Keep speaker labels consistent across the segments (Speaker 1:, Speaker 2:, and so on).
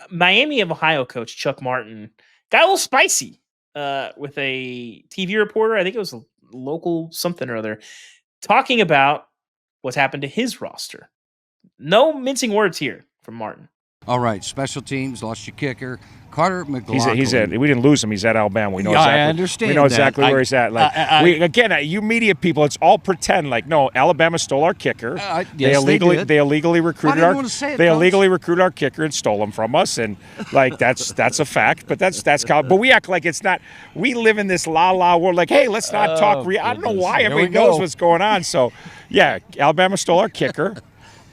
Speaker 1: Miami of Ohio coach Chuck Martin got a little spicy with a TV reporter. I think it was a local something or other, talking about what's happened to his roster. No mincing words here from Martin.
Speaker 2: All right, special teams, lost your kicker. Carter McLaughlin.
Speaker 3: He's at. We didn't lose him. He's at Alabama. We know exactly.
Speaker 2: I understand.
Speaker 3: We know exactly where he's at. Like you media people, it's all pretend. Like no, Alabama stole our kicker.
Speaker 2: Yes,
Speaker 3: they illegally recruited
Speaker 2: our. They
Speaker 3: illegally recruited our kicker and stole him from us, and like that's a fact. But that's but we act like it's not. We live in this la la world. Like hey, let's not talk. I don't know why everybody knows what's going on. So yeah, Alabama stole our kicker.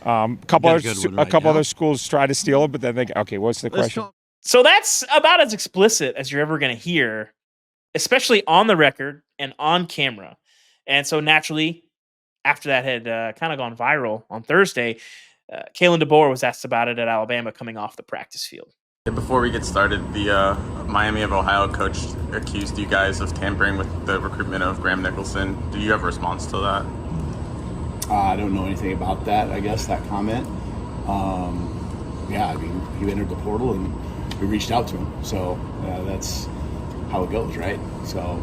Speaker 3: A couple other schools try to steal it, but then they okay. What's the question?
Speaker 1: So that's about as explicit as you're ever going to hear, especially on the record and on camera. And so naturally, after that had kind of gone viral on Thursday, Kalen DeBoer was asked about it at Alabama coming off the practice field.
Speaker 4: Before we get started, the Miami of Ohio coach accused you guys of tampering with the recruitment of Graham Nicholson. Do you have a response to that?
Speaker 5: I don't know anything about that, I guess, that comment. Yeah, I mean, he entered the portal and we reached out to him. So that's how it goes, right? So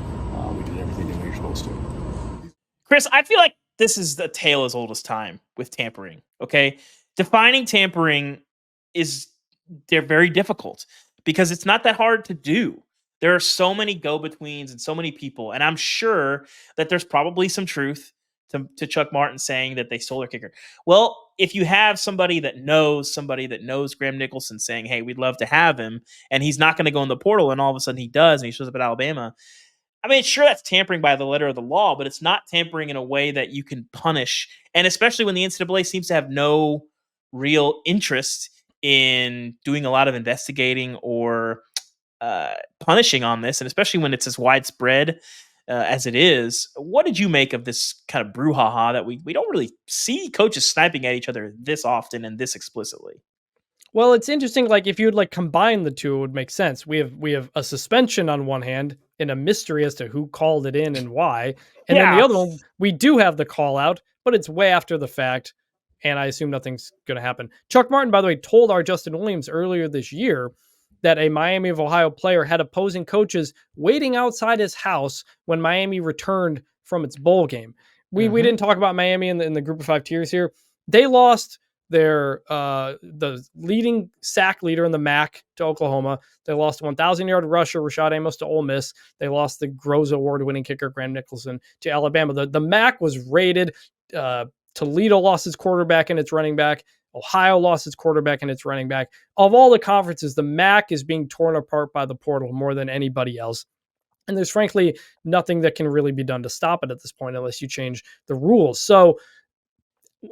Speaker 5: we did everything that we were supposed to.
Speaker 1: Chris, I feel like this is the tale as old as time with tampering, okay? Defining tampering they're very difficult because it's not that hard to do. There are so many go-betweens and so many people, and I'm sure that there's probably some truth to Chuck Martin saying that they stole their kicker. Well, if you have somebody that knows Graham Nicholson saying, hey, we'd love to have him, and he's not going to go in the portal, and all of a sudden he does, and he shows up at Alabama, I mean, sure, that's tampering by the letter of the law, but it's not tampering in a way that you can punish, and especially when the NCAA seems to have no real interest in doing a lot of investigating or punishing on this, and especially when it's as widespread as it is. What did you make of this kind of brouhaha that we don't really see coaches sniping at each other this often and this explicitly?
Speaker 6: Well, it's interesting. Like if you would combine the two, it would make sense. We have a suspension on one hand and a mystery as to who called it in and why. And then the other one, we do have the call out, but it's way after the fact. And I assume nothing's going to happen. Chuck Martin, by the way, told our Justin Williams earlier this year that a Miami of Ohio player had opposing coaches waiting outside his house when Miami returned from its bowl game. We didn't talk about Miami in the group of 5 tiers here. They lost their the leading sack leader in the MAC to Oklahoma. They lost a 1,000-yard rusher, Rashad Amos, to Ole Miss. They lost the Groza Award-winning kicker, Graham Nicholson, to Alabama. The MAC was rated. Toledo lost its quarterback and its running back. Ohio lost its quarterback and its running back. Of all the conferences, the MAC is being torn apart by the portal more than anybody else. And there's frankly nothing that can really be done to stop it at this point unless you change the rules. So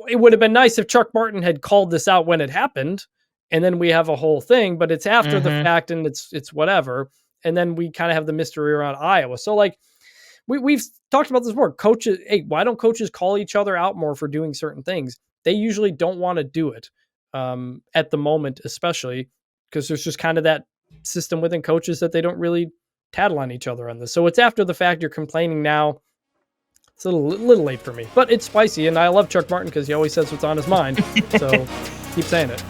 Speaker 6: it would have been nice if Chuck Martin had called this out when it happened, and then we have a whole thing, but it's after the fact and it's whatever. And then we kind of have the mystery around Iowa. So like we've talked about this before. Coaches, hey, why don't coaches call each other out more for doing certain things? They usually don't want to do it at the moment, especially because there's just kind of that system within coaches that they don't really tattle on each other on this. So it's after the fact. You're complaining now. It's a little late for me, but it's spicy, and I love Chuck Martin because he always says what's on his mind. So keep saying it.